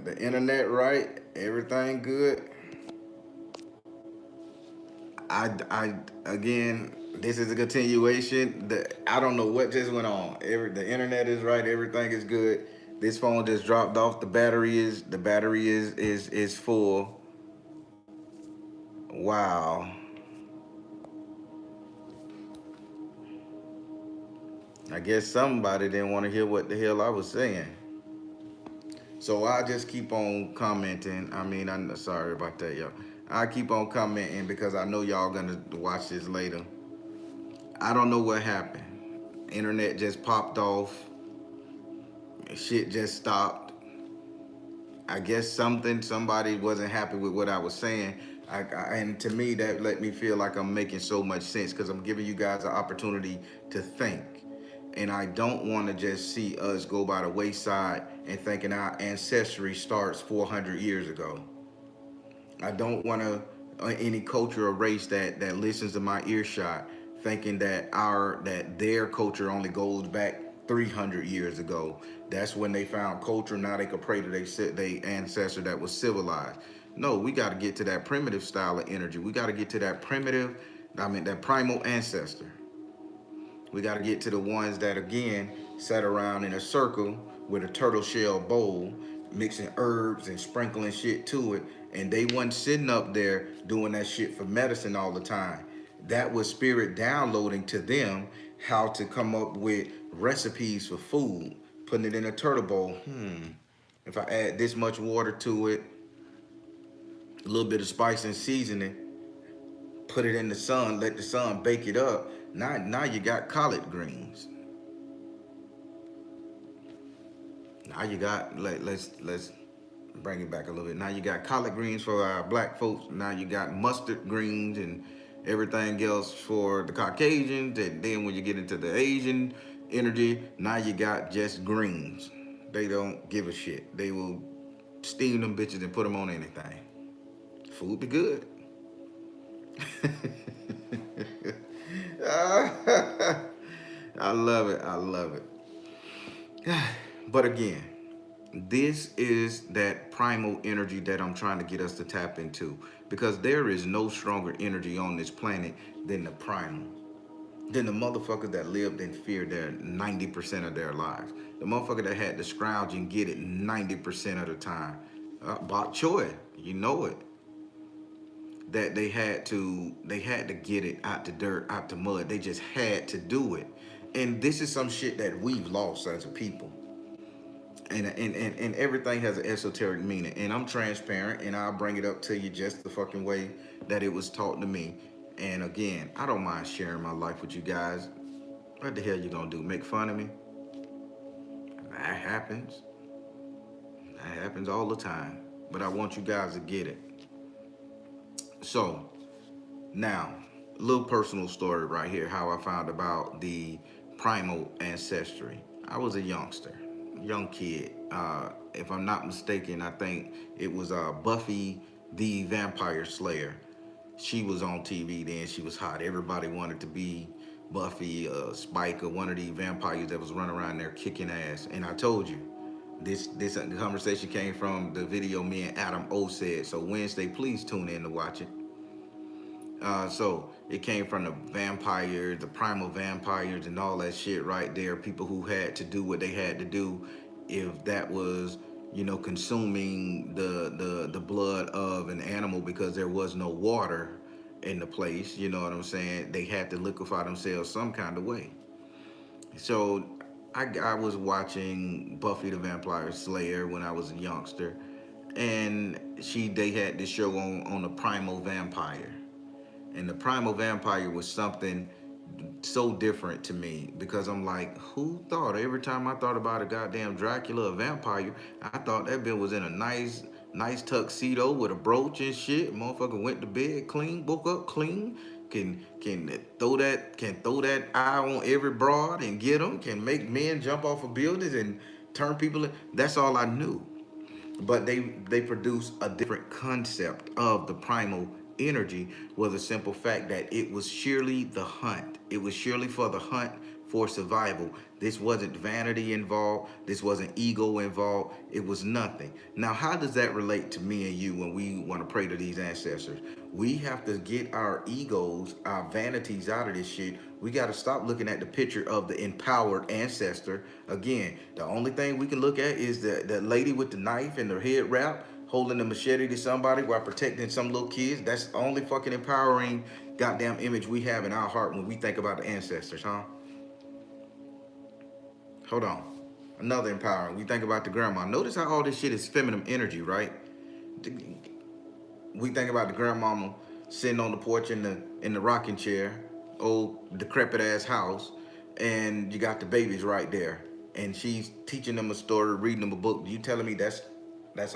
the internet right, everything good. I again, this is a continuation. I don't know what just went on. The internet is right, everything is good. This phone just dropped off. The battery is full. Wow. I guess somebody didn't want to hear what the hell I was saying. So I just keep on commenting. I mean, I'm sorry about that, y'all. I keep on commenting because I know y'all gonna watch this later. I don't know what happened. Internet just popped off. Shit just stopped. I guess somebody wasn't happy with what I was saying. And to me, that let me feel like I'm making so much sense because I'm giving you guys an opportunity to think. And I don't want to just see us go by the wayside and thinking our ancestry starts 400 years ago. I don't want to any culture or race that listens to my earshot thinking that their culture only goes back 300 years ago. That's when they found culture. Now they could pray to their ancestor that was civilized. No, we got to get to that primitive style of energy. We got to get to that primal ancestor. We got to get to the ones that, again, sat around in a circle with a turtle shell bowl, mixing herbs and sprinkling shit to it. And they wasn't sitting up there doing that shit for medicine all the time. That was spirit downloading to them how to come up with recipes for food, putting it in a turtle bowl. If I add this much water to it, a little bit of spice and seasoning, put it in the sun, let the sun bake it up. Now you got collard greens. Now you got let's bring it back a little bit. Now you got collard greens for our black folks. Now you got mustard greens and everything else for the Caucasians. And then when you get into the Asian energy, now you got just greens. They don't give a shit. They will steam them bitches and put them on anything. Food be good. I love it. I love it. But again, this is that primal energy that I'm trying to get us to tap into because there is no stronger energy on this planet than the primal, than the motherfuckers that lived in fear their 90% of their lives. The motherfucker that had to scrounge and get it 90% of the time. Bok choy, you know it. That they had to get it out the dirt, out the mud. They just had to do it. And this is some shit that we've lost as a people. And everything has an esoteric meaning. And I'm transparent and I'll bring it up to you just the fucking way that it was taught to me. And again, I don't mind sharing my life with you guys. What the hell you gonna do? Make fun of me? That happens. That happens all the time. But I want you guys to get it. So now, a little personal story right here, how I found about the primal ancestry. I was a young kid. If I'm not mistaken, I think it was Buffy the Vampire Slayer. She was on TV then. She was hot. Everybody wanted to be Buffy, Spike, or one of the vampires that was running around there kicking ass. And I told you, this conversation came from the video me and Adam O said. So Wednesday, please tune in to watch it. So it came from the vampires, the primal vampires, and all that shit right there. People who had to do what they had to do, if that was, consuming the blood of an animal because there was no water in the place. You know what I'm saying? They had to liquefy themselves some kind of way. So I was watching Buffy the Vampire Slayer when I was a youngster, and they had this show on the primal vampire. And the primal vampire was something so different to me because I'm like, who thought? Every time I thought about a goddamn Dracula, a vampire, I thought that bitch was in a nice tuxedo with a brooch and shit. Motherfucker went to bed clean, woke up clean, can throw that eye on every broad and get them, can make men jump off of buildings and turn people in. That's all I knew. But they produce a different concept of the primal energy, was a simple fact that it was surely the hunt. It was surely for the hunt for survival. This wasn't vanity involved. This wasn't ego involved. It was nothing. Now, how does that relate to me and you when we want to pray to these ancestors? We have to get our egos, our vanities out of this shit. We got to stop looking at the picture of the empowered ancestor. Again, the only thing we can look at is the lady with the knife and the head wrap holding the machete to somebody while protecting some little kids. That's the only fucking empowering goddamn image we have in our heart when we think about the ancestors, huh? Hold on. Another empowering. We think about the grandma. Notice how all this shit is feminine energy, right? We think about the grandmama sitting on the porch in the rocking chair, old decrepit ass house, and you got the babies right there, and she's teaching them a story, reading them a book. You telling me that's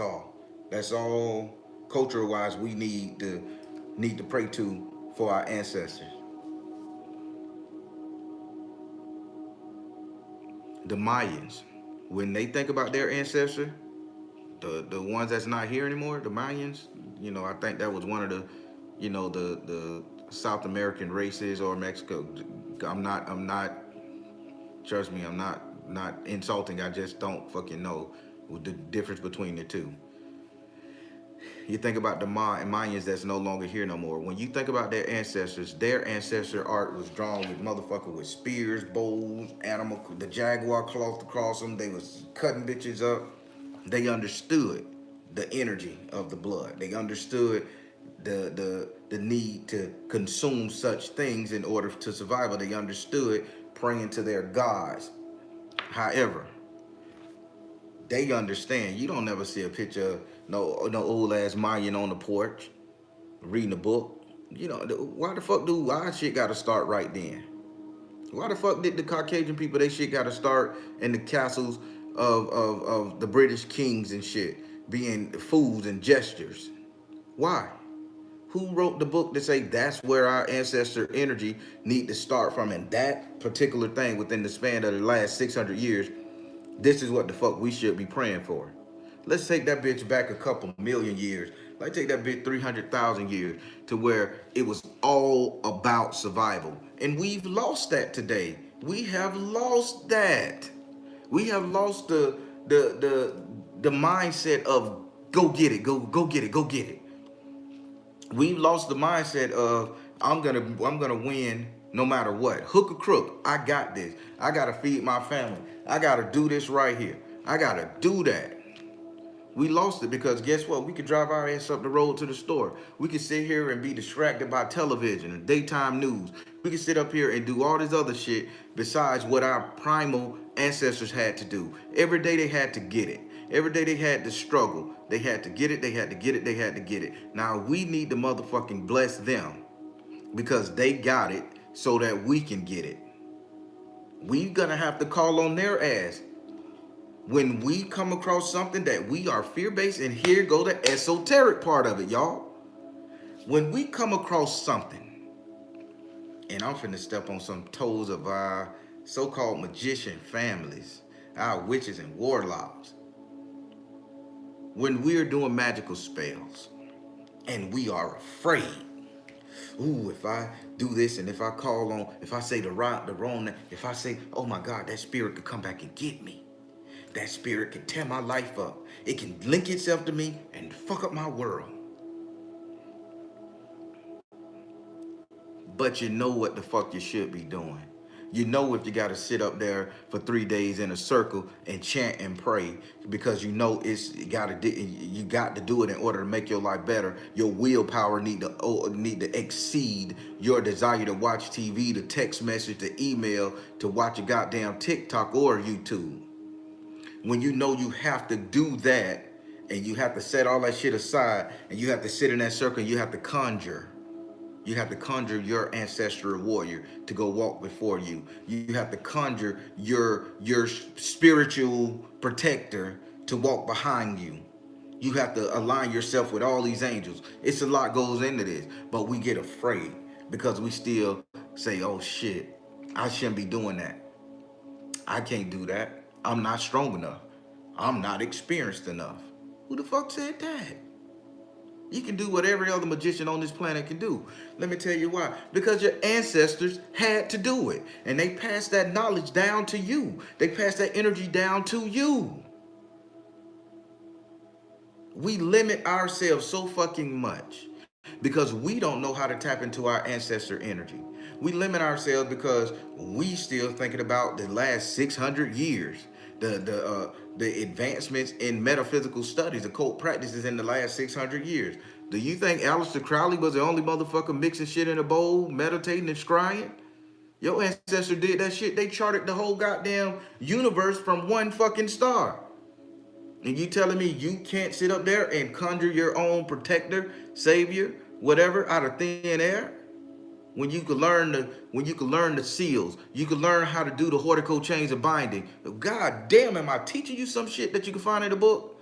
all? That's all cultural wise we need to pray to for our ancestors. The Mayans, when they think about their ancestor, the ones that's not here anymore, the Mayans, I think that was one of the, the South American races or Mexico. I'm not, trust me, I'm not insulting. I just don't fucking know the difference between the two. You think about the Mayans that's no longer here no more. When you think about their ancestor art was drawn with motherfucker with spears, bows, animal, the jaguar cloth across them. They was cutting bitches up. They understood the energy of the blood. They understood the need to consume such things in order to survive. They understood praying to their gods. However, they understand. You don't never see a picture of no old ass Mayan on the porch reading a book. Why the fuck do our shit gotta start right then? Why the fuck did the Caucasian people, they shit gotta start in the castles of the British kings and shit, being fools and gestures? Why? Who wrote the book to say that's where our ancestor energy need to start from? And that particular thing within the span of the last 600 years, this is what the fuck we should be praying for. Let's take that bitch back a couple million years. Let's take that bitch 300,000 years to where it was all about survival. And we've lost that today. We have lost that. We have lost the mindset of go get it, go get it, go get it. We've lost the mindset of I'm gonna win no matter what. Hook or crook, I got this. I gotta feed my family. I gotta do this right here. I gotta do that. We lost it because guess what? We could drive our ass up the road to the store. We could sit here and be distracted by television and daytime news. We could sit up here and do all this other shit besides what our primal ancestors had to do. Every day they had to get it. Every day they had to struggle. They had to get it, they had to get it, they had to get it. Now we need to motherfucking bless them because they got it so that we can get it. We gonna have to call on their ass. When we come across something that we are fear-based, and here go the esoteric part of it, y'all. When we come across something, and I'm finna step on some toes of our so-called magician families, our witches and warlocks. When we're doing magical spells, and we are afraid, ooh, if I do this, and if I call on, if I say the wrong, if I say, oh my God, that spirit could come back and get me. That spirit can tear my life up. It can link itself to me and fuck up my world. But you know what the fuck you should be doing. You know if you got to sit up there for 3 days in a circle and chant and pray because you know you got to do it in order to make your life better. Your willpower need to exceed your desire to watch TV, to text message, to email, to watch a goddamn TikTok or YouTube. When you know you have to do that and you have to set all that shit aside and you have to sit in that circle and you have to conjure. You have to conjure your ancestral warrior to go walk before you. You have to conjure your spiritual protector to walk behind you. You have to align yourself with all these angels. It's a lot goes into this, but we get afraid because we still say, oh shit, I shouldn't be doing that. I can't do that. I'm not strong enough. I'm not experienced enough. Who the fuck said that? You can do what every other magician on this planet can do. Let me tell you why. Because your ancestors had to do it. And they passed that knowledge down to you. They passed that energy down to you. We limit ourselves so fucking much because we don't know how to tap into our ancestor energy. We limit ourselves because we still thinking about the last 600 years, the advancements in metaphysical studies, occult practices in the last 600 years. Do you think Aleister Crowley was the only motherfucker mixing shit in a bowl, meditating and scrying? Your ancestor did that shit. They charted the whole goddamn universe from one fucking star. And you telling me you can't sit up there and conjure your own protector, savior, whatever out of thin air? When you could learn the seals, you could learn how to do the Hortico chains of binding. God damn, am I teaching you some shit that you can find in the book?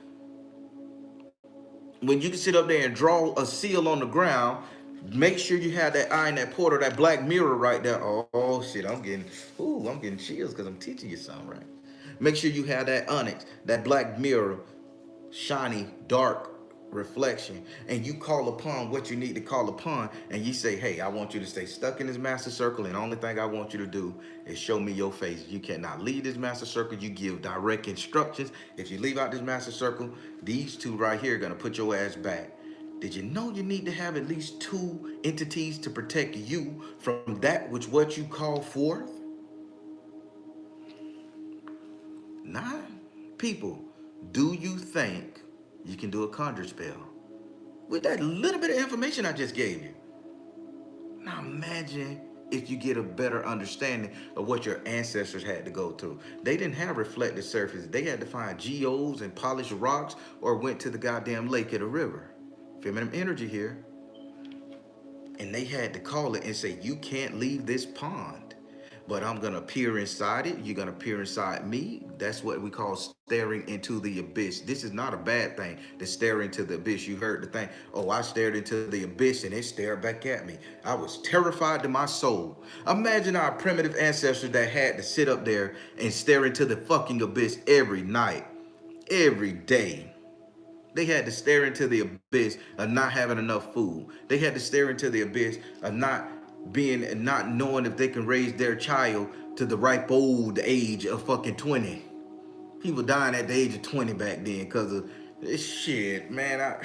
When you can sit up there and draw a seal on the ground, make sure you have that eye in that portal, that black mirror right there. Oh shit, I'm getting chills because I'm teaching you something, right? Make sure you have that onyx, that black mirror, shiny, dark reflection, and you call upon what you need to call upon, and you say, hey, I want you to stay stuck in this master circle, and the only thing I want you to do is show me your face. You cannot leave this master circle. You give direct instructions. If you leave out this master circle, these two right here are gonna put your ass back. Did you know you need to have at least two entities to protect you from that which what you call forth? 9 people, do you think you can do a conjure spell with that little bit of information I just gave you? Now imagine if you get a better understanding of what your ancestors had to go through. They didn't have reflective surfaces. They had to find geodes and polished rocks or went to the goddamn lake or the river. Feminine energy here. And they had to call it and say, you can't leave this pond, but I'm gonna peer inside it. You're gonna peer inside me. That's what we call staring into the abyss. This is not a bad thing to stare into the abyss. You heard the thing, oh, I stared into the abyss and it stared back at me. I was terrified to my soul. Imagine our primitive ancestors that had to sit up there and stare into the fucking abyss every night, every day. They had to stare into the abyss of not having enough food. They had to stare into the abyss of not knowing if they can raise their child to the ripe old age of fucking 20. People dying at the age of 20 back then because of this shit, man.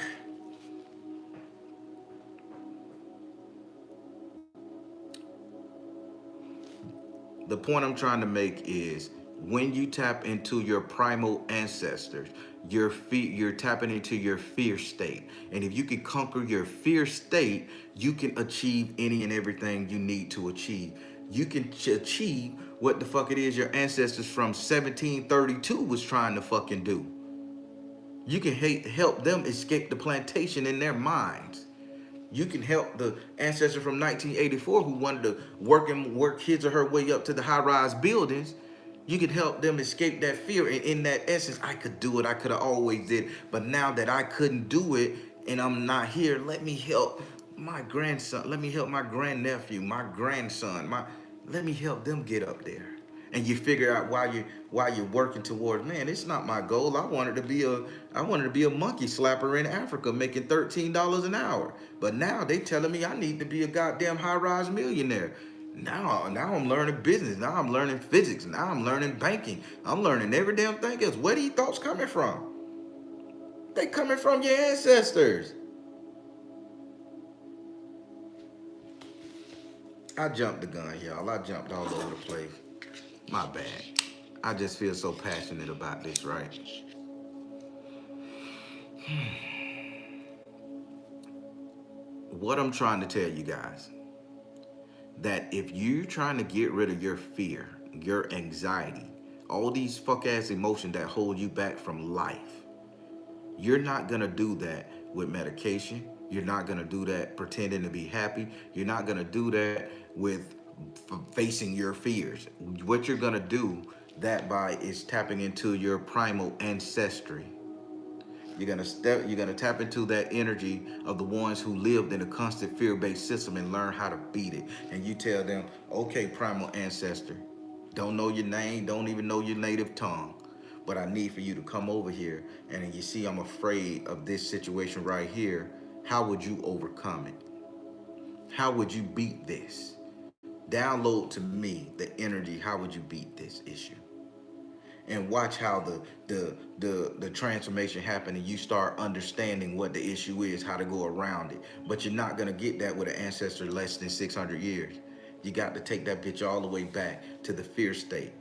The point I'm trying to make is when you tap into your primal ancestors, you're tapping into your fear state. And if you can conquer your fear state, you can achieve any and everything you need to achieve. You can achieve what the fuck it is your ancestors from 1732 was trying to fucking do. You can help them escape the plantation in their minds. You can help the ancestor from 1984 who wanted to work his or her way up to the high-rise buildings. You can help them escape that fear. And in that essence, I could do it. I could have always did. But now that I couldn't do it and I'm not here, let me help my grandson. Let me help my grandnephew, my grandson. Let me help them get up there. And you figure out why you're working towards, man, it's not my goal. I wanted to be a monkey slapper in Africa making $13 an hour. But now they telling me I need to be a goddamn high-rise millionaire. Now I'm learning business. Now I'm learning physics. Now I'm learning banking. I'm learning every damn thing else. Where these thoughts coming from? They coming from your ancestors. I jumped the gun, y'all. I jumped all over the place. My bad. I just feel so passionate about this, right? What I'm trying to tell you guys, that if you're trying to get rid of your fear, your anxiety, all these fuck ass emotions that hold you back from life, you're not gonna do that with medication. You're not gonna do that pretending to be happy. You're not gonna do that with facing your fears. What you're gonna do that by is tapping into your primal ancestry. You're gonna tap into that energy of the ones who lived in a constant fear-based system and learn how to beat it. And you tell them, okay, primal ancestor, don't know your name, don't even know your native tongue, but I need for you to come over here. And you see, I'm afraid of this situation right here how would you overcome it? How would you beat this? Download to me the energy. How would you beat this issue? And watch how the transformation happen, and you start understanding what the issue is, how to go around it. But you're not gonna get that with an ancestor less than 600 years. You got to take that bitch all the way back to the fear state.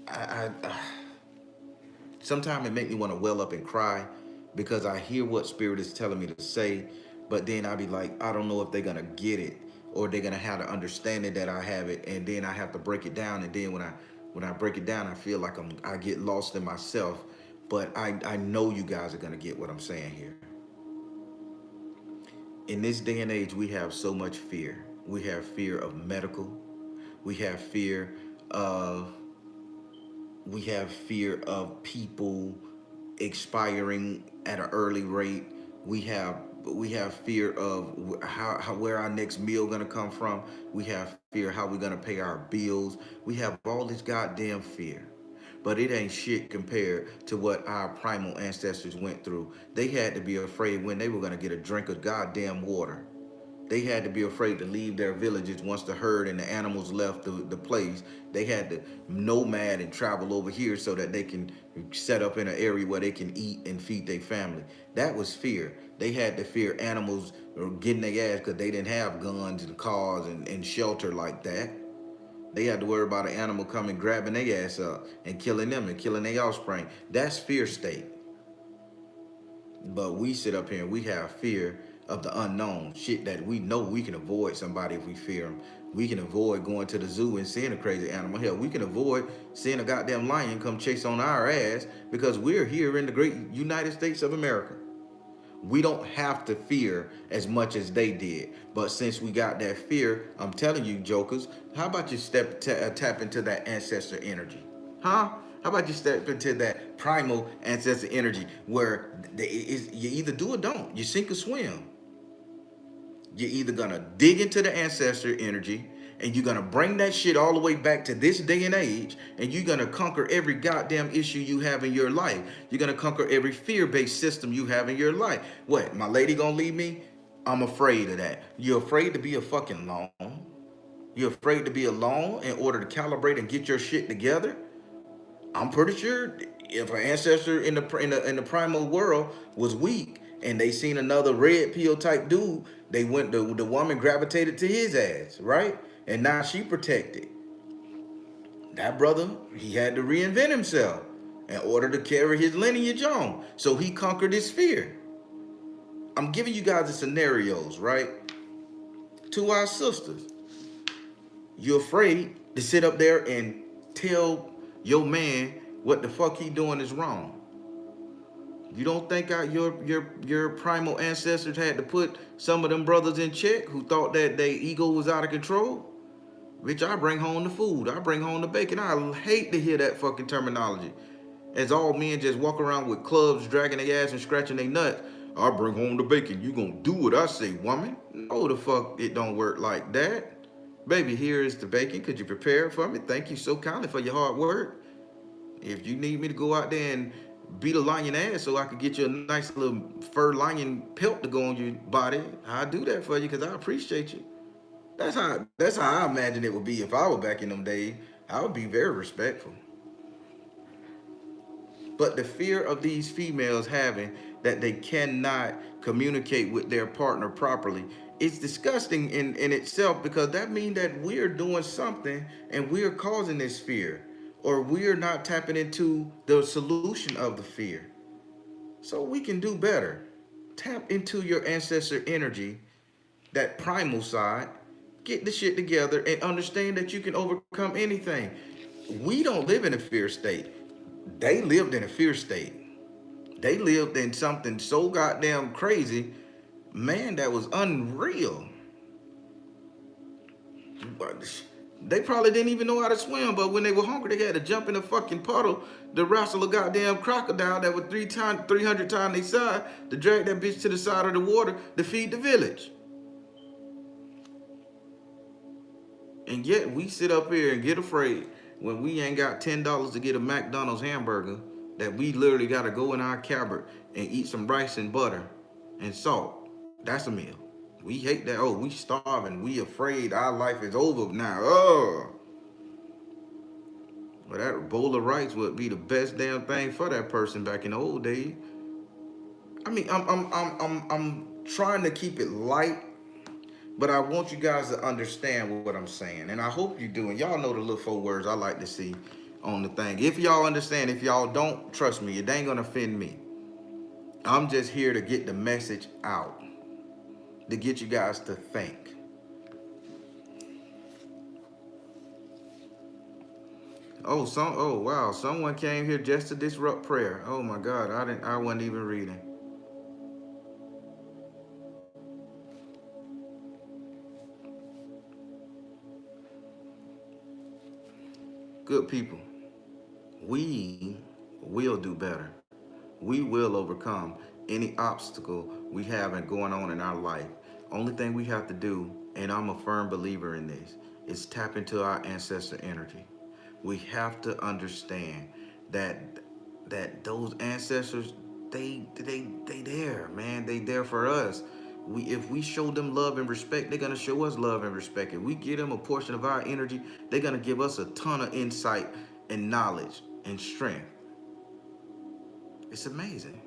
I sometimes it make me want to well up and cry because I hear what spirit is telling me to say, but then I be like, I don't know if they're gonna get it or they're gonna have the understanding that I have it, and then I have to break it down, and then when I break it down, I feel like I get lost in myself. But I know you guys are gonna get what I'm saying here. In this day and age, we have so much fear. We have fear of medical. We have fear of we have fear of people expiring at an early rate. We have fear of how where our next meal gonna come from. We have fear how we're gonna pay our bills. We have all this goddamn fear. But it ain't shit compared to what our primal ancestors went through. They had to be afraid when they were gonna get a drink of goddamn water. They had to be afraid to leave their villages once the herd and the animals left the place. They had to nomad and travel over here so that they can set up in an area where they can eat and feed their family. That was fear. They had to fear animals getting their ass because they didn't have guns and cars and shelter like that. They had to worry about an animal coming grabbing their ass up and killing them and killing their offspring. That's fear state. But we sit up here and we have fear of the unknown. Shit that we know we can avoid somebody if we fear them. We can avoid going to the zoo and seeing a crazy animal. Hell, we can avoid seeing a goddamn lion come chase on our ass because we're here in the great United States of America. We don't have to fear as much as they did. But since we got that fear, I'm telling you, jokers, how about you tap into that ancestor energy? Huh? How about you step into that primal ancestor energy where you either do or don't. You sink or swim. You're either gonna dig into the ancestor energy and you're gonna bring that shit all the way back to this day and age, and you're gonna conquer every goddamn issue you have in your life. You're gonna conquer every fear-based system you have in your life. What, my lady gonna leave me? I'm afraid of that. You're afraid to be a fucking lone. You're afraid to be alone in order to calibrate and get your shit together. I'm pretty sure if an ancestor in the primal world was weak and they seen another red pill type dude, they went the woman gravitated to his ass, right? And now she protected. That brother, he had to reinvent himself in order to carry his lineage on. So he conquered his fear. I'm giving you guys the scenarios, right? To our sisters. You're afraid to sit up there and tell your man what the fuck he doing is wrong. You don't think your primal ancestors had to put some of them brothers in check who thought that their ego was out of control? Bitch, I bring home the food. I bring home the bacon. I hate to hear that fucking terminology. As all men just walk around with clubs, dragging their ass and scratching their nuts. I bring home the bacon. You gonna do what I say, woman? No, the fuck it don't work like that. Baby, here is the bacon. Could you prepare it for me? Thank you so kindly for your hard work. If you need me to go out there and beat a lion ass so I could get you a nice little fur lion pelt to go on your body, I'll do that for you because I appreciate you. That's how I imagine it would be if I were back in them days. I would be very respectful. But the fear of these females having that they cannot communicate with their partner properly is disgusting in itself, because that means that we're doing something and we're causing this fear, or we're not tapping into the solution of the fear. So we can do better. Tap into your ancestor energy, that primal side, get the shit together and understand that you can overcome anything. We don't live in a fear state. They lived in a fear state. They lived in something so goddamn crazy, man, that was unreal. They probably didn't even know how to swim, but when they were hungry, they had to jump in a fucking puddle to wrestle a goddamn crocodile that was 300 times their size to drag that bitch to the side of the water to feed the village. And yet we sit up here and get afraid when we ain't got $10 to get a McDonald's hamburger that we literally got to go in our cupboard and eat some rice and butter and salt. That's a meal. We hate that. Oh, we starving. We afraid our life is over now. Oh, well, that bowl of rice would be the best damn thing for that person back in the old days. I mean, I'm trying to keep it light, but I want you guys to understand what I'm saying, and I hope you do. And y'all know the little 4 words I like to see on the thing. If y'all understand, if y'all don't, trust me, it ain't gonna offend me. I'm just here to get the message out, to get you guys to think. Oh wow, someone came here just to disrupt prayer. Oh my God, I wasn't even reading. Good people, we will do better. We will overcome any obstacle we have in going on in our life. Only thing we have to do, and I'm a firm believer in this, is tap into our ancestor energy. We have to understand that those ancestors, they there, man. They there for us. If we show them love and respect, they're gonna show us love and respect. If we give them a portion of our energy, they're gonna give us a ton of insight and knowledge and strength. It's amazing.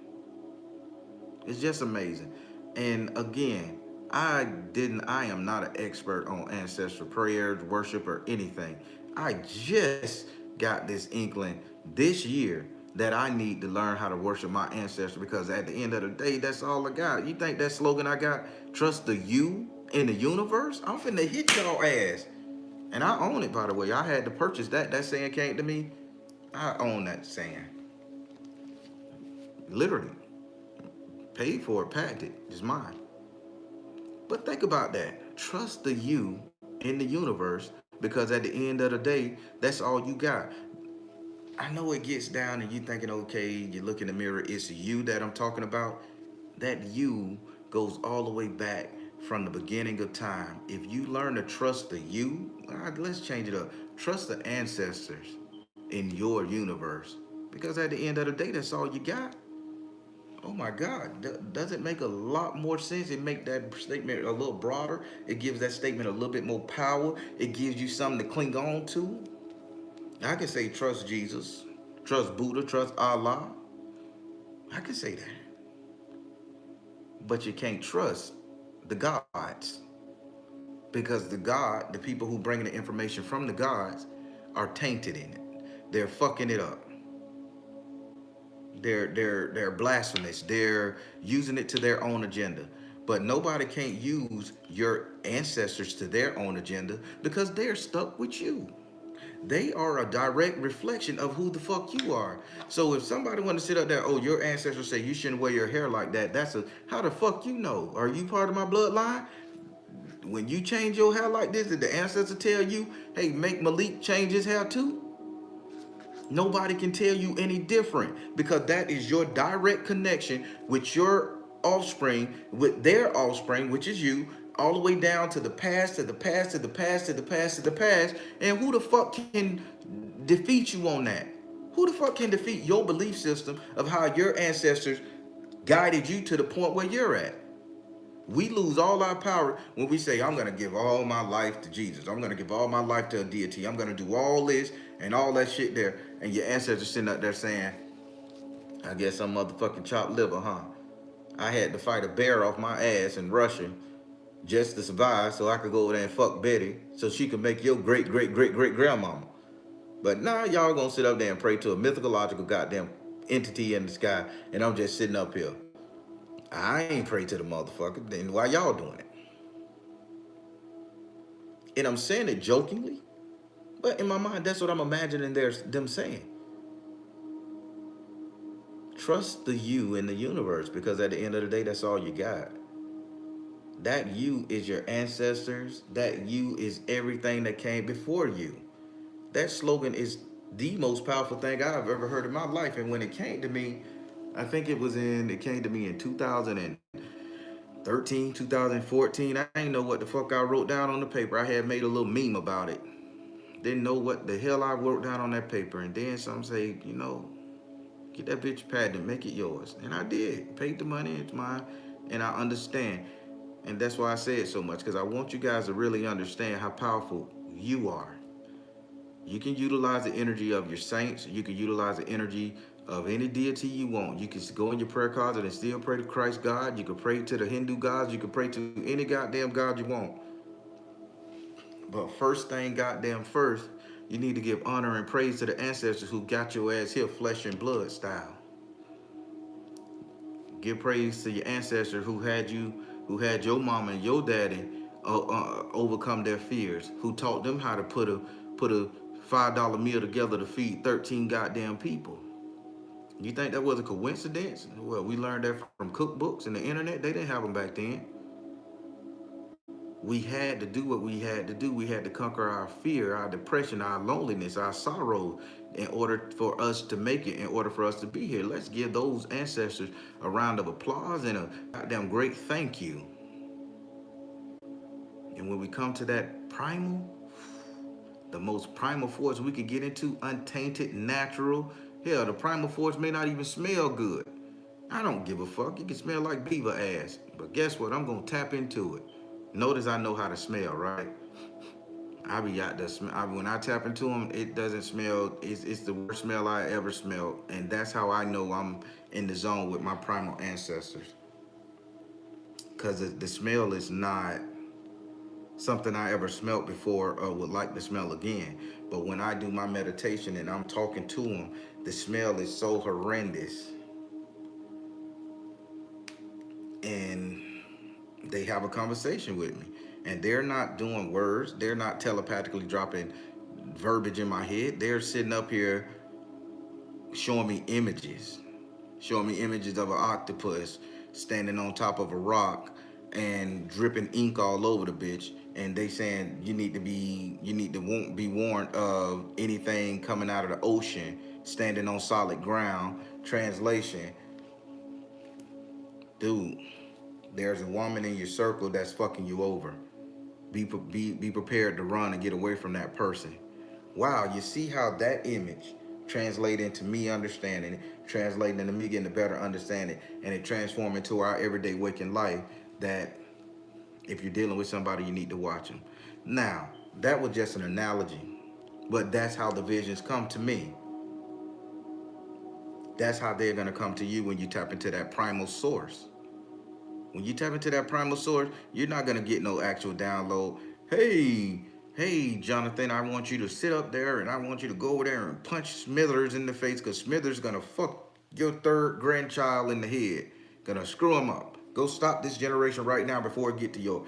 It's just amazing. And again, I am not an expert on ancestral prayers, worship, or anything. I just got this inkling this year that I need to learn how to worship my ancestors, because at the end of the day, that's all I got. You think that slogan I got, trust the you in the universe? I'm finna hit y'all ass. And I own it, by the way. I had to purchase that. That saying came to me. I own that saying. Literally. Paid for it, packed it. It's mine. But think about that. Trust the you in the universe, because at the end of the day, that's all you got. I know it gets down and you thinking, okay, you look in the mirror, it's you that I'm talking about. That you goes all the way back from the beginning of time. If you learn to trust the you, let's change it up. Trust the ancestors in your universe. Because at the end of the day, that's all you got. Oh my God, does it make a lot more sense? It make that statement a little broader. It gives that statement a little bit more power. It gives you something to cling on to. I can say trust Jesus, trust Buddha, trust Allah. I can say that. But you can't trust the gods, because the people who bring the information from the gods are tainted in it. They're fucking it up. They're blasphemous. They're using it to their own agenda. But nobody can't use your ancestors to their own agenda, because they're stuck with you. They are a direct reflection of who the fuck you are. So if somebody want to sit up there, oh, your ancestors say you shouldn't wear your hair like that, that's a, how the fuck you know? Are you part of my bloodline? When you change your hair like this, did the ancestor tell you, hey, make Malik change his hair too? Nobody can tell you any different, because that is your direct connection with your offspring, with their offspring, which is you, all the way down to the past, to the past, to the past, to the past, to the past. And who the fuck can defeat you on that? Who the fuck can defeat your belief system of how your ancestors guided you to the point where you're at? We lose all our power when we say, I'm going to give all my life to Jesus. I'm going to give all my life to a deity. I'm going to do all this and all that shit there. And your ancestors sitting up there saying, I guess I'm motherfucking chopped liver, huh? I had to fight a bear off my ass in Russia just to survive, so I could go over there and fuck Betty so she could make your great, great, great, great grandmama. But now y'all gonna sit up there and pray to a mythological goddamn entity in the sky, and I'm just sitting up here. I ain't pray to the motherfucker. Then why y'all doing it? And I'm saying it jokingly, but in my mind, that's what I'm imagining them saying. Trust the you in the universe, because at the end of the day, that's all you got. That you is your ancestors. That you is everything that came before you. That slogan is the most powerful thing I've ever heard in my life. And when it came to me, I think it came to me in 2013, 2014. I didn't know what the fuck I wrote down on the paper. I had made a little meme about it. Didn't know what the hell I wrote down on that paper. And then some say, Get that bitch patented, make it yours. And I did. Paid the money, it's mine, and I understand. And that's why I say it so much, because I want you guys to really understand how powerful you are. You can utilize the energy of your saints. You can utilize the energy of any deity you want. You can go in your prayer closet and still pray to Christ God. You can pray to the Hindu gods. You can pray to any goddamn god you want. But first thing goddamn first, you need to give honor and praise to the ancestors who got your ass here flesh and blood style. Give praise to your ancestors who had your mama and your daddy overcome their fears, who taught them how to put a $5 meal together to feed 13 goddamn people. You think that was a coincidence? Well, we learned that from cookbooks and the internet. They didn't have them back then. We had to do what we had to do. We had to conquer our fear, our depression, our loneliness, our sorrow in order for us to make it, in order for us to be here. Let's give those ancestors a round of applause and a goddamn great thank you. And when we come to that primal, the most primal force we could get into, untainted, natural. Hell, the primal force may not even smell good. I don't give a fuck. It can smell like beaver ass. But guess what? I'm going to tap into it. Notice I know how to smell, right? I be out there. When I tap into them, it doesn't smell. It's the worst smell I ever smelled. And that's how I know I'm in the zone with my primal ancestors. Because the smell is not something I ever smelled before or would like to smell again. But when I do my meditation and I'm talking to them, the smell is so horrendous. And they have a conversation with me. And they're not doing words. They're not telepathically dropping verbiage in my head. They're sitting up here showing me images. Showing me images of an octopus standing on top of a rock and dripping ink all over the bitch. And they saying you need to be warned of anything coming out of the ocean, standing on solid ground. Translation, dude, there's a woman in your circle that's fucking you over. Be prepared to run and get away from that person. Wow, you see how that image translate into me understanding it, translating into me getting a better understanding, and it transform into our everyday waking life that if you're dealing with somebody, you need to watch them. Now, that was just an analogy, but that's how the visions come to me. That's how they're gonna come to you when you tap into that primal source. When you tap into that primal source, you're not gonna get no actual download. Hey, Jonathan, I want you to sit up there and I want you to go over there and punch Smithers in the face because Smithers gonna fuck your third grandchild in the head. Gonna screw him up. Go stop this generation right now before it get to your.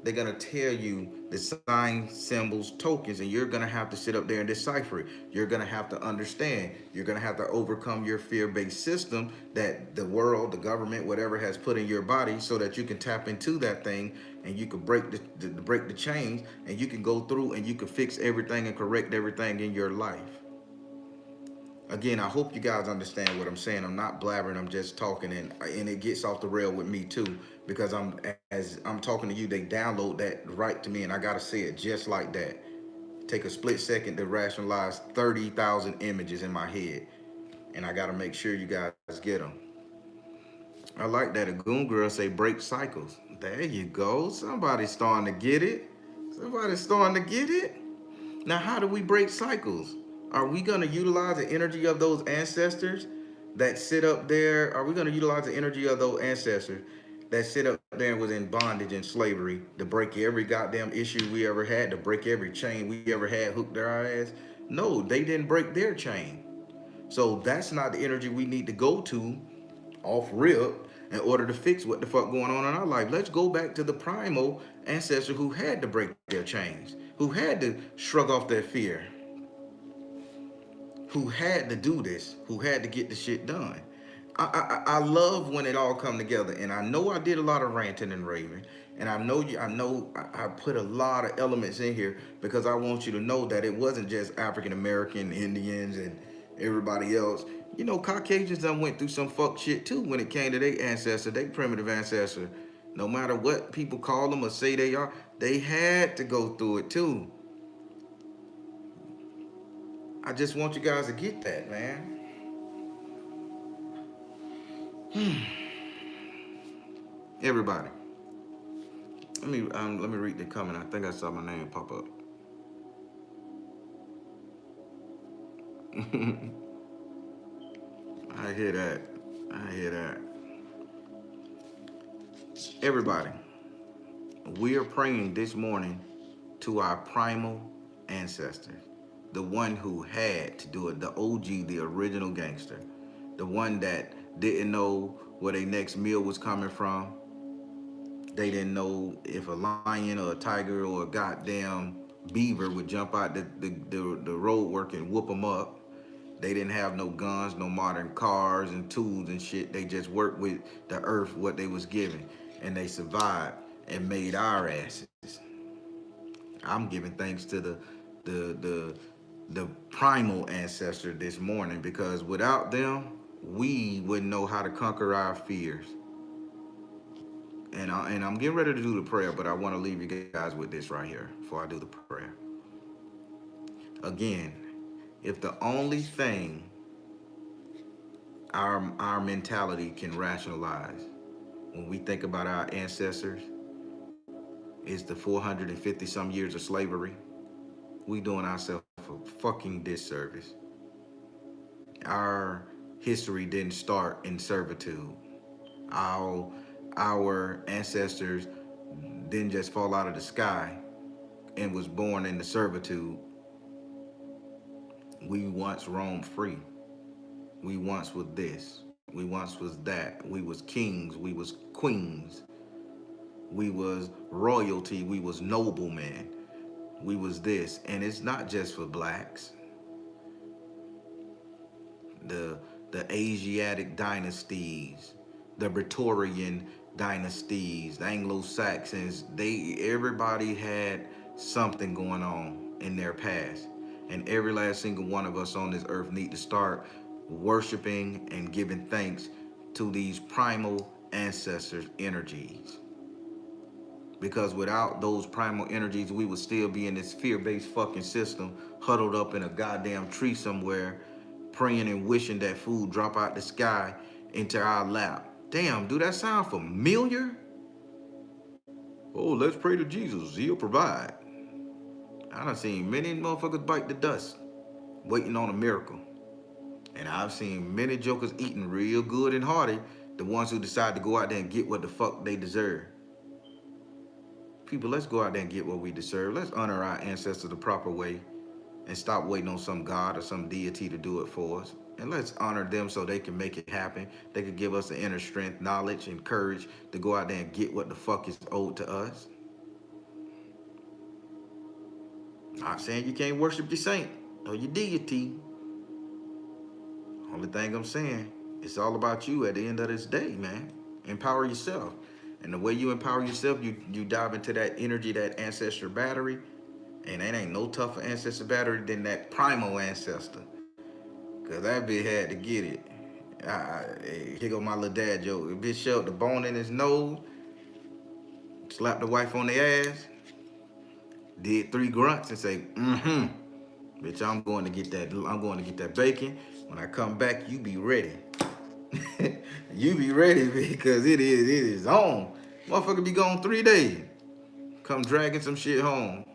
They're gonna tell you the signs, symbols, tokens, and you're gonna have to sit up there and decipher it. You're gonna have to understand. You're gonna have to overcome your fear-based system that the world, the government, whatever has put in your body, so that you can tap into that thing and you can break the chains, and you can go through and you can fix everything and correct everything in your life. Again, I hope you guys understand what I'm saying. I'm not blabbering, I'm just talking, and it gets off the rail with me too, because as I'm talking to you, they download that right to me, and I gotta say it just like that. Take a split second to rationalize 30,000 images in my head, and I gotta make sure you guys get them. I like that. A goon girl say break cycles. There you go. Somebody's starting to get it. Somebody's starting to get it. Now, how do we break cycles? Are we going to utilize the energy of those ancestors that sit up there? Are we going to utilize the energy of those ancestors that sit up there and was in bondage and slavery to break every goddamn issue we ever had, to break every chain we ever had hooked to our ass? No, they didn't break their chain. So that's not the energy we need to go to off rip in order to fix what the fuck going on in our life. Let's go back to the primal ancestor who had to break their chains, who had to shrug off their fear, who had to do this, who had to get the shit done. I love when it all come together, and I know I did a lot of ranting and raving, and I put a lot of elements in here because I want you to know that it wasn't just African American, Indians, and everybody else. You know, Caucasians done went through some fuck shit too when it came to their ancestor, their primitive ancestor. No matter what people call them or say they are, they had to go through it too. I just want you guys to get that, man. Everybody, let me read the comment. I think I saw my name pop up. I hear that. I hear that. Everybody, we are praying this morning to our primal ancestors, the one who had to do it, the OG, the original gangster, the one that didn't know where their next meal was coming from. They didn't know if a lion or a tiger or a goddamn beaver would jump out the road work and whoop them up. They didn't have no guns, no modern cars and tools and shit. They just worked with the earth, what they was given, and they survived and made our asses. I'm giving thanks to the the the primal ancestor this morning, because without them, we wouldn't know how to conquer our fears. And I'm getting ready to do the prayer, but I want to leave you guys with this right here before I do the prayer. Again, if the only thing our mentality can rationalize when we think about our ancestors is the 450 some years of slavery, we doing ourselves a fucking disservice. Our history didn't start in servitude. Our our ancestors didn't just fall out of the sky and was born into servitude. We once roamed free. We once was this. We once was that. We was kings. We was queens. We was royalty. We was noblemen. We was this. And it's not just for blacks. The Asiatic dynasties, the Praetorian dynasties, the Anglo-Saxons, everybody had something going on in their past. And every last single one of us on this earth need to start worshiping and giving thanks to these primal ancestors' energies. Because without those primal energies, we would still be in this fear-based fucking system, huddled up in a goddamn tree somewhere, praying and wishing that food drop out the sky into our lap. Damn, do that sound familiar? Oh, let's pray to Jesus. He'll provide. I done seen many motherfuckers bite the dust, waiting on a miracle. And I've seen many jokers eating real good and hearty, the ones who decide to go out there and get what the fuck they deserve. People, let's go out there and get what we deserve. Let's honor our ancestors the proper way and stop waiting on some God or some deity to do it for us. And let's honor them so they can make it happen. They can give us the inner strength, knowledge, and courage to go out there and get what the fuck is owed to us. Not saying you can't worship your saint or your deity. Only thing I'm saying, it's all about you at the end of this day, man. Empower yourself. And the way you empower yourself, you dive into that energy, that ancestor battery. And that ain't no tougher ancestor battery than that primal ancestor. Cause that bitch had to get it. Here go my little dad joke. If bitch shoved the bone in his nose, slapped the wife on the ass, did 3 grunts and say, mm-hmm. Bitch, I'm going to get that bacon. When I come back, you be ready. You be ready because it is on. Motherfucker be gone 3 days. Come dragging some shit home.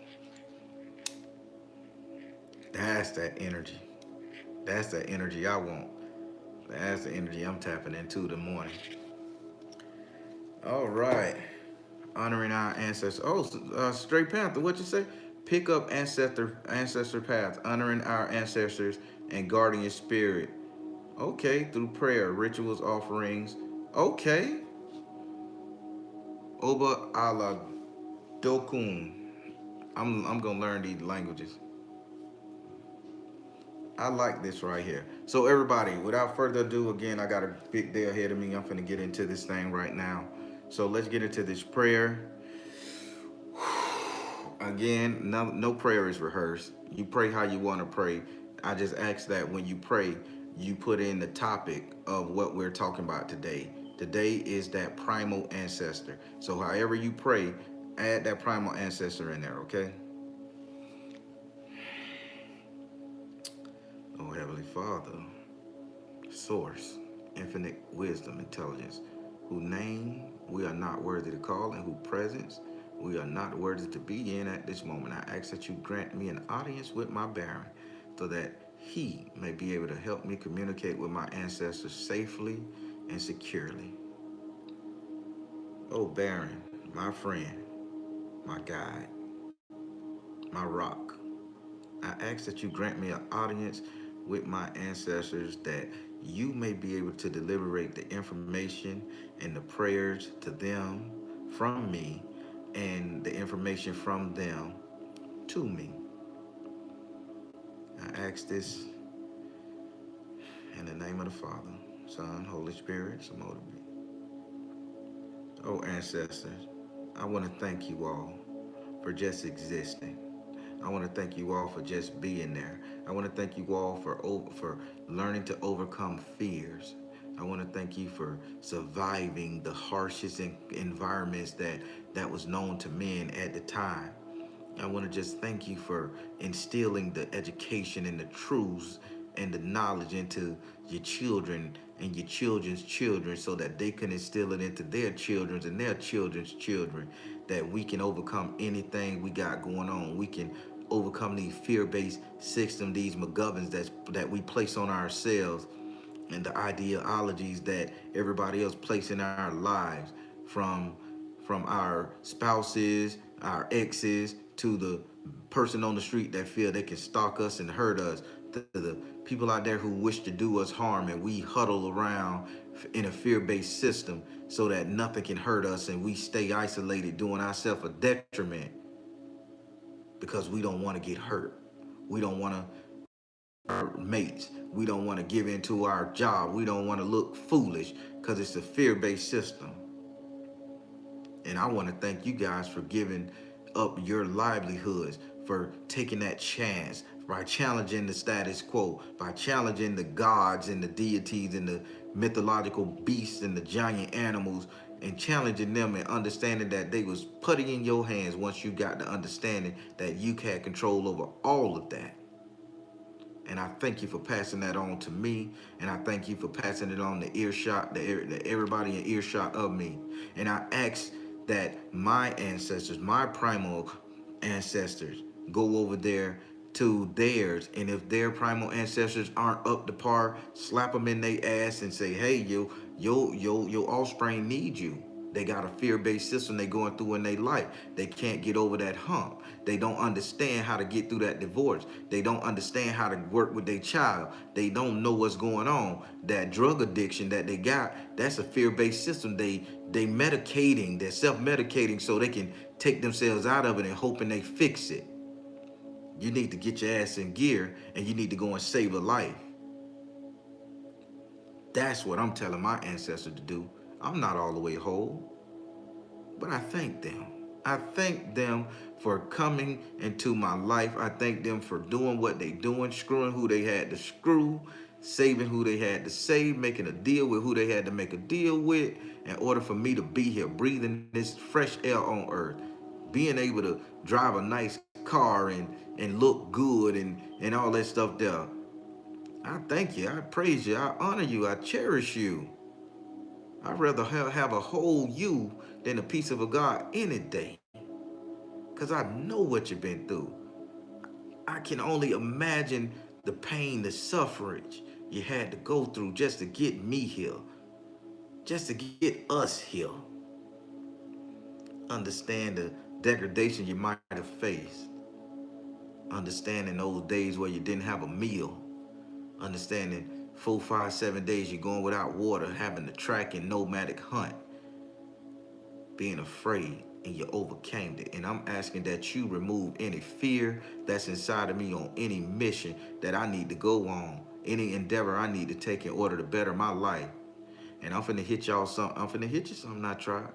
That's that energy. That's the energy I want. That's the energy I'm tapping into the morning. All right. Honoring our ancestors. Oh, Straight Panther, what you say? Pick up ancestor paths, honoring our ancestors and guarding your spirit. Okay, through prayer, rituals, offerings. Okay. Oba ala dokun. I'm gonna learn these languages. I like this right here. So everybody, without further ado, again, I got a big day ahead of me. I'm finna get into this thing right now. So let's get into this prayer. Again, no prayer is rehearsed. You pray how you want to pray. I just ask that when you pray, you put in the topic of what we're talking about today. Today is that primal ancestor. So however you pray, add that primal ancestor in there, okay? Oh, Heavenly Father, Source, infinite wisdom, intelligence, whose name we are not worthy to call and whose presence we are not worthy to be in at this moment. I ask that you grant me an audience with my Baron so that he may be able to help me communicate with my ancestors safely and securely. Oh, Baron, my friend, my guide, my rock, I ask that you grant me an audience with my ancestors that you may be able to deliberate the information and the prayers to them from me and the information from them to me. I ask this in the name of the Father, Son, Holy Spirit, so mold me. Oh, ancestors, I want to thank you all for just existing. I want to thank you all for just being there. I want to thank you all for learning to overcome fears. I want to thank you for surviving the harshest environments that was known to men at the time. I want to just thank you for instilling the education and the truths and the knowledge into your children and your children's children so that they can instill it into their children's and their children's children, that we can overcome anything we got going on. We can overcome these fear-based system, these McGoverns that we place on ourselves, and the ideologies that everybody else places in our lives, from our spouses, our exes, to the person on the street that feel they can stalk us and hurt us, to the people out there who wish to do us harm, and we huddle around in a fear-based system so that nothing can hurt us and we stay isolated, doing ourselves a detriment because we don't want to get hurt. We don't want to our mates. We don't want to give into our job. We don't want to look foolish because it's a fear-based system. And I want to thank you guys for giving up your livelihoods, for taking that chance, by challenging the status quo, by challenging the gods and the deities and the mythological beasts and the giant animals, and challenging them and understanding that they was putting in your hands once you got the understanding that you had control over all of that. And I thank you for passing that on to me. And I thank you for passing it on to earshot, to everybody in earshot of me. And I ask that my ancestors, my primal ancestors, go over there to theirs. And if their primal ancestors aren't up to par, slap them in their ass and say, hey, your offspring need you. They got a fear-based system they going through in their life. They can't get over that hump. They don't understand how to get through that divorce. They don't understand how to work with their child. They don't know what's going on. That drug addiction that they got, that's a fear-based system. They medicating, they're self-medicating so they can take themselves out of it and hoping they fix it. You need to get your ass in gear and you need to go and save a life. That's what I'm telling my ancestors to do. I'm not all the way whole, but I thank them. I thank them for coming into my life. I thank them for doing what they doing, screwing who they had to screw, saving who they had to save, making a deal with who they had to make a deal with in order for me to be here, breathing this fresh air on earth, being able to drive a nice car and look good and all that stuff there. I thank you. I praise you. I honor you. I cherish you. I'd rather have a whole you than a piece of a God any day. Because I know what you've been through. I can only imagine the pain, the suffrage you had to go through just to get me here. Just to get us here. Understand the degradation you might have faced. Understanding those days where you didn't have a meal. Understanding 4, 5, 7 days you're going without water, having to track and nomadic hunt, being afraid, and you overcame it. And I'm asking that you remove any fear that's inside of me on any mission that I need to go on, any endeavor I need to take in order to better my life. And I'm finna hit y'all something. I'm finna hit you something I tried.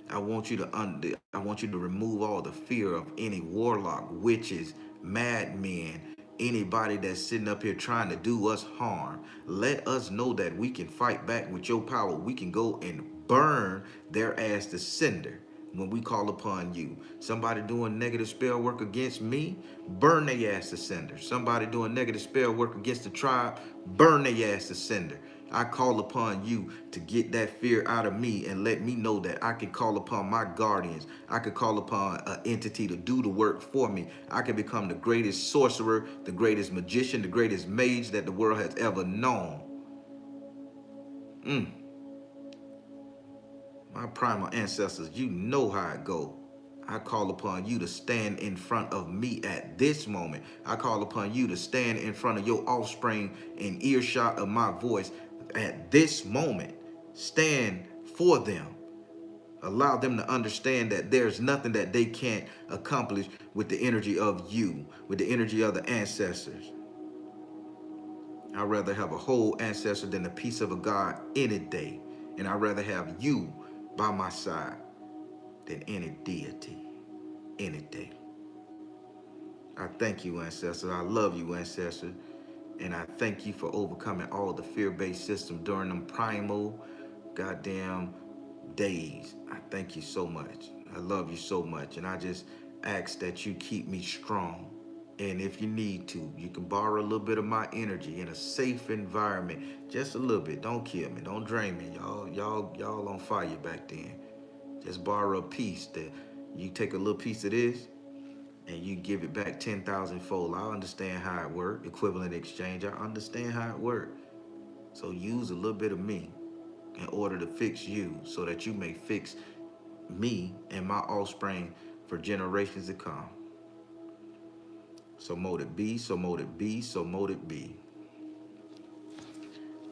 I want you to remove all the fear of any warlock, witches, madmen, anybody that's sitting up here trying to do us harm. Let us know that we can fight back with your power. We can go and burn their ass to cinder when we call upon you. Somebody doing negative spell work against me, burn their ass to cinder. Somebody doing negative spell work against the tribe, burn their ass to cinder. I call upon you to get that fear out of me and let me know that I can call upon my guardians. I can call upon an entity to do the work for me. I can become the greatest sorcerer, the greatest magician, the greatest mage that the world has ever known. My primal ancestors, you know how it go. I call upon you to stand in front of me at this moment. I call upon you to stand in front of your offspring in earshot of my voice at this moment. Stand for them. Allow them to understand that there's nothing that they can't accomplish with the energy of you, with the energy of the ancestors. I'd rather have a whole ancestor than a piece of a God any day. And I'd rather have you by my side than any deity any day. I thank you, ancestor. I love you, ancestor. And I thank you for overcoming all the fear-based system during them primal goddamn days. I thank you so much. I love you so much. And I just ask that you keep me strong. And if you need to, you can borrow a little bit of my energy in a safe environment. Just a little bit. Don't kill me. Don't drain me. Y'all on fire back then. Just borrow a piece that you take a little piece of this and you give it back 10,000 fold. I understand how it works. Equivalent exchange. I understand how it works. So use a little bit of me in order to fix you so that you may fix me and my offspring for generations to come. So mote it be, so mote it be, so mote it be.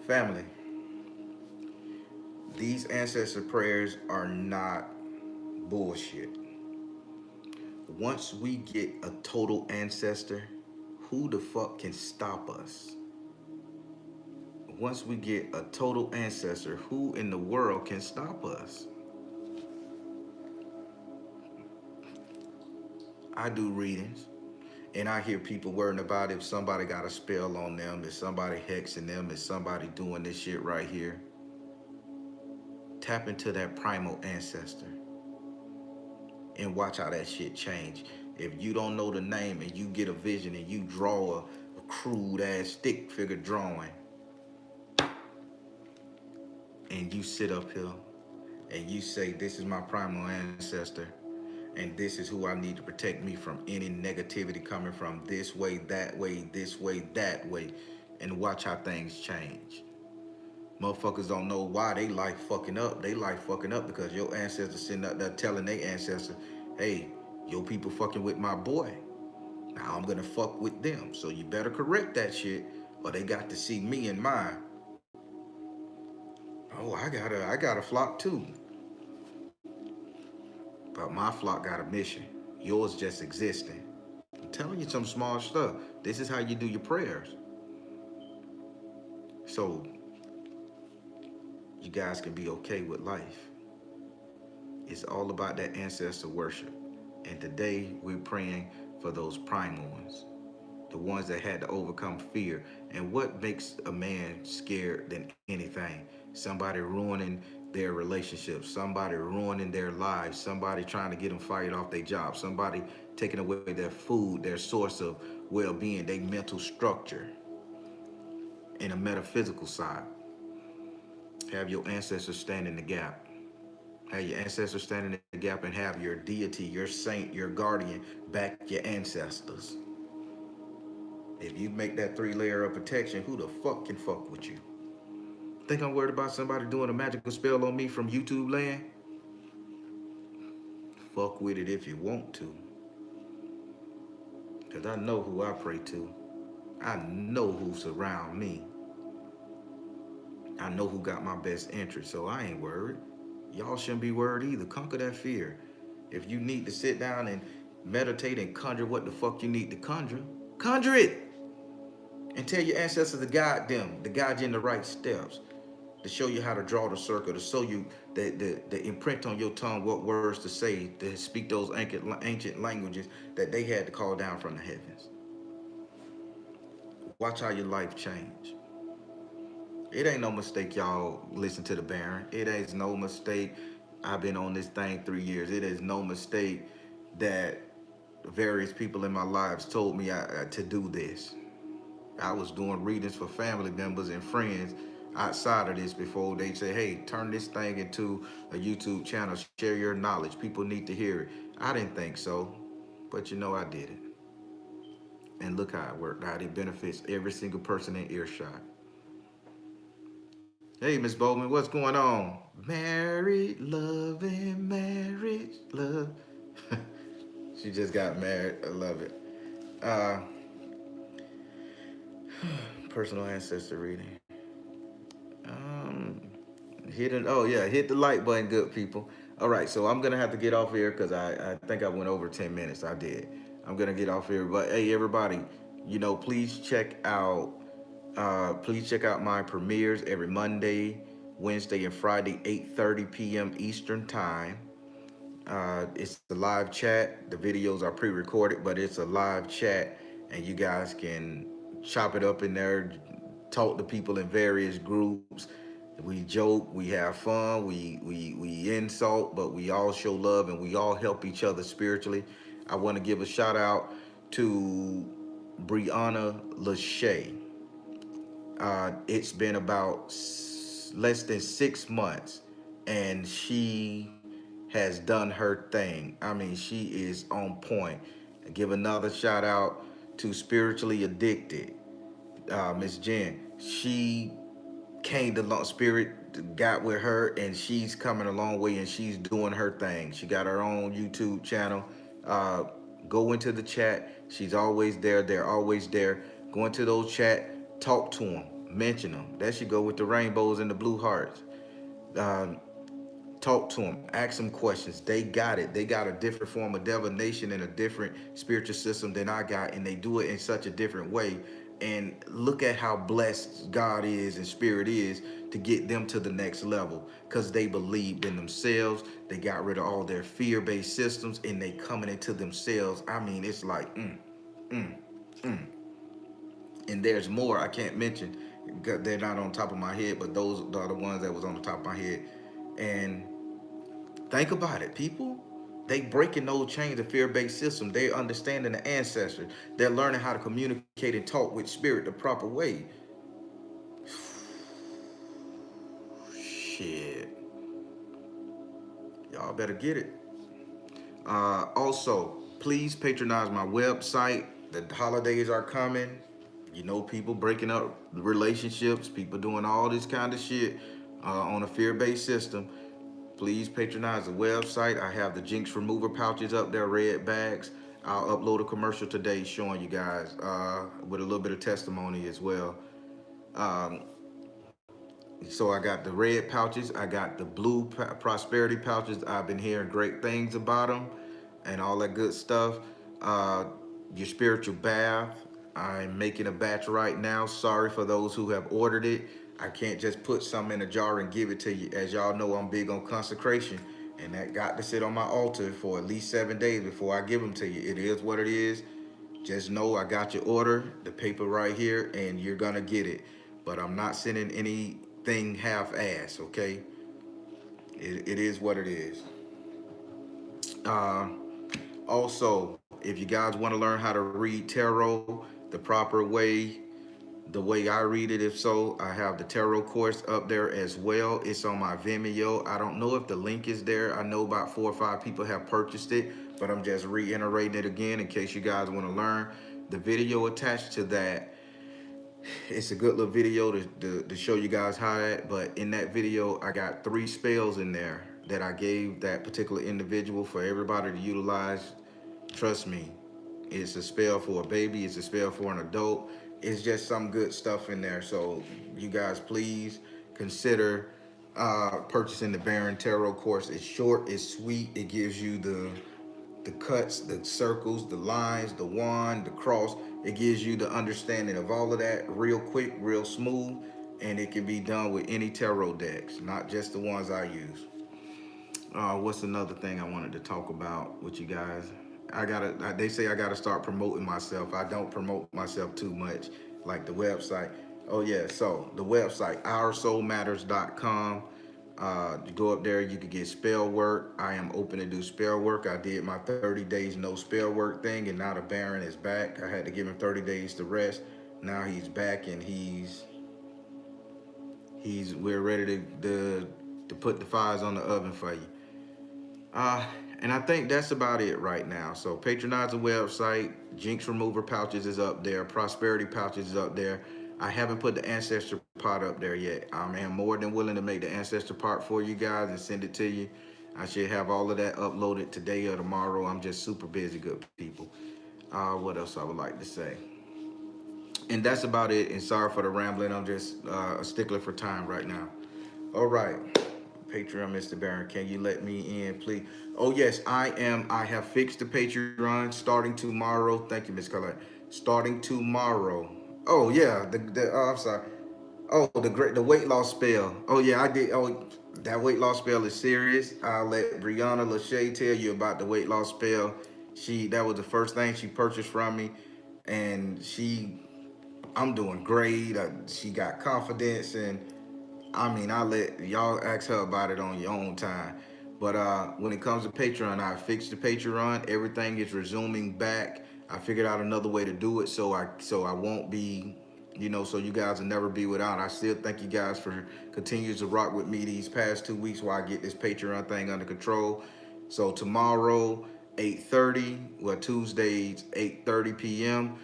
Family, these ancestor prayers are not bullshit. Once we get a total ancestor, who the fuck can stop us? Once we get a total ancestor, who in the world can stop us? I do readings, and I hear people worrying about if somebody got a spell on them, if somebody hexing them, if somebody doing this shit right here. Tap into that primal ancestor and watch how that shit change. If you don't know the name and you get a vision and you draw a crude ass stick figure drawing, and you sit up here and you say, this is my primal ancestor, and this is who I need to protect me from any negativity coming from this way, that way, this way, that way, and watch how things change. Motherfuckers don't know why they life fucking up. They life fucking up because your ancestors sitting up there telling their ancestor, hey, your people fucking with my boy. Now I'm gonna fuck with them. So you better correct that shit, or they got to see me and mine. Oh, I got a flock too. But my flock got a mission. Yours just existing. I'm telling you some small stuff. This is how you do your prayers. So you guys can be okay with life. It's all about that ancestor worship. And today we're praying for those primal ones, the ones that had to overcome fear. And what makes a man scared than anything? Somebody ruining their relationships, somebody ruining their lives, somebody trying to get them fired off their job, somebody taking away their food, their source of well-being, their mental structure. In a metaphysical side, have your ancestors stand in the gap. Have your ancestors stand in the gap and have your deity, your saint, your guardian back your ancestors. If you make that 3-layer of protection, who the fuck can fuck with you? Think I'm worried about somebody doing a magical spell on me from YouTube land? Fuck with it if you want to. Because I know who I pray to. I know who's around me. I know who got my best interest, so I ain't worried. Y'all shouldn't be worried either. Conquer that fear. If you need to sit down and meditate and conjure what the fuck you need to conjure it. And tell your ancestors to guide them, to guide you in the right steps, to show you how to draw the circle, to show you the imprint on your tongue, what words to say, to speak those ancient languages that they had to call down from the heavens. Watch how your life change. It ain't no mistake y'all listen to the Baron. It ain't no mistake I've been on this thing 3 years. It is no mistake that various people in my lives told me to do this. I was doing readings for family members and friends outside of this before they say, hey, turn this thing into a YouTube channel, share your knowledge. People need to hear it. I didn't think so, but you know I did it. And look how it worked out. It benefits every single person in earshot. Hey, Miss Bowman, what's going on? Married, loving, marriage, love. She just got married. I love it. Uh, Personal ancestor reading. Um, oh yeah, hit the like button, good people. All right, so I'm gonna have to get off here because I think I went over 10 minutes. I did. I'm gonna get off here, but hey, everybody, please check out my premieres every Monday, Wednesday, and Friday, 8:30 p.m. Eastern time. It's a live chat. The videos are pre-recorded, but it's a live chat, and you guys can chop it up in there, talk to people in various groups. We joke, we have fun, we insult, but we all show love and we all help each other spiritually. I want to give a shout out to Brianna Lachey. It's been about less than 6 months, and she has done her thing. I mean, she is on point. I give another shout out to Spiritually Addicted, Miss Jen. She came to Spirit, got with her, and she's coming a long way, and she's doing her thing. She got her own YouTube channel. Uh, go into the chat. She's always there. They're always there. Go into those chat. Talk to them. Mention them. That should go with the rainbows and the blue hearts. Um, Talk to them. Ask them questions. They got it. They got a different form of divination and a different spiritual system than I got, and they do it in such a different way. And look at how blessed God is and Spirit is to get them to the next level because they believed in themselves. They got rid of all their fear-based systems and they coming into themselves. I mean, it's like, mm, mm. And there's more I can't mention. They're not on top of my head, but those are the ones that was on the top of my head. And think about it, people. They breaking those chains of fear-based system. They understanding the ancestors. They're learning how to communicate and talk with spirit the proper way. Shit. Y'all better get it. Also, please patronize my website. The holidays are coming. You know, people breaking up relationships, people doing all this kind of shit on a fear-based system. Please patronize the website. I have the Jinx Remover pouches up there, red bags. I'll upload a commercial today showing you guys with a little bit of testimony as well. Um, so I got the red pouches. I got the blue prosperity pouches. I've been hearing great things about them and all that good stuff. Uh, your spiritual bath. I'm making a batch right now. Sorry for those who have ordered it. I can't just put some in a jar and give it to you. As y'all know, I'm big on consecration, and that got to sit on my altar for at least 7 days before I give them to you. It is what it is. Just know I got your order, the paper right here, and you're gonna get it. But I'm not sending anything half-ass, okay? It is what it is. Uh, Also, if you guys want to learn how to read tarot the proper way, the way I read it, if so, I have the tarot course up there as well. It's on my Vimeo. I don't know if the link is there. I know about 4 or 5 people have purchased it, but I'm just reiterating it again in case you guys want to learn. The video attached to that, it's a good little video to show you guys how that, but in that video, I got 3 spells in there that I gave that particular individual for everybody to utilize. Trust me, it's a spell for a baby, it's a spell for an adult. It's just some good stuff in there. So you guys please consider purchasing the Baron Tarot course. It's short, it's sweet, it gives you the cuts, the circles, the lines, the wand, the cross. It gives you the understanding of all of that real quick, real smooth, and it can be done with any tarot decks, not just the ones I use. What's another thing I wanted to talk about with you guys? They say I gotta start promoting myself. I don't promote myself too much, like the website. Oh yeah, so the website, OurSoulMatters.com. You go up there, you can get spell work. I am open to do spell work. I did my 30 days no spell work thing, and now the Baron is back. I had to give him 30 days to rest. Now he's back, and he's We're ready to put the fires on the oven for you. Uh, and I think that's about it right now. So patronize the website. Jinx Remover Pouches is up there. Prosperity Pouches is up there. I haven't put the ancestor pot up there yet. I am more than willing to make the ancestor part for you guys and send it to you. I should have all of that uploaded today or tomorrow. I'm just super busy, good people. What else I would like to say? And that's about it. And sorry for the rambling. I'm just a stickler for time right now. All right. Patreon, Mr. Barron, can you let me in, please? Oh, yes, I am. I have fixed the Patreon starting tomorrow. Thank you, Miss Colette. Starting tomorrow. Oh, yeah. I'm sorry. Oh, the weight loss spell. Oh, yeah, I did. Oh, that weight loss spell is serious. I'll let Brianna Lachey tell you about the weight loss spell. That was the first thing she purchased from me. And I'm doing great. She got confidence, and I mean, I let y'all ask her about it on your own time. But when it comes to Patreon, I fixed the Patreon. Everything is resuming back. I figured out another way to do it, so I won't be, so you guys will never be without. I still thank you guys for continuing to rock with me these past 2 weeks while I get this Patreon thing under control. So tomorrow, 8:30, well, Tuesdays, 8:30 p.m.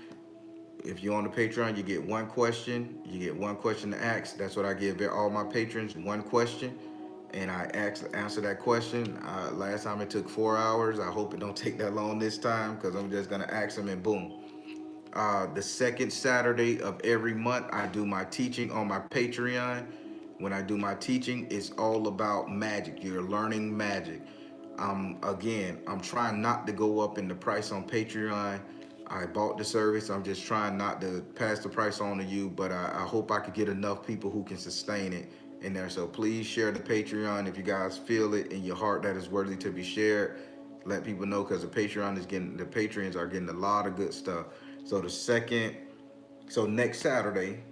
If you're on the Patreon, you get one question. You get one question to ask. That's what I give all my patrons, one question. And I answer that question. Last time it took 4 hours. I hope it don't take that long this time because I'm just going to ask them and boom. The second Saturday of every month, I do my teaching on my Patreon. When I do my teaching, it's all about magic. You're learning magic. Again, I'm trying not to go up in the price on Patreon. I bought the service. I'm just trying not to pass the price on to you, but I hope I could get enough people who can sustain it in there. So please share the Patreon if you guys feel it in your heart that is worthy to be shared. Let people know because the Patreons are getting a lot of good stuff. So next Saturday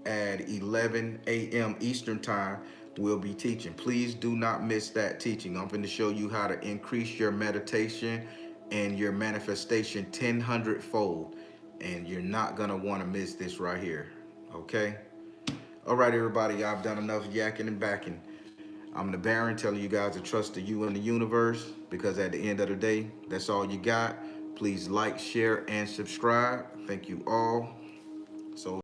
at 11 a.m. Eastern time, we'll be teaching. Please do not miss that teaching. I'm going to show you how to increase your meditation and your manifestation 1,000 fold. And you're not going to want to miss this right here. Okay? All right, everybody. I've done enough yakking and backing. I'm the Baron telling you guys to trust the you and the universe because at the end of the day, that's all you got. Please like, share, and subscribe. Thank you all. So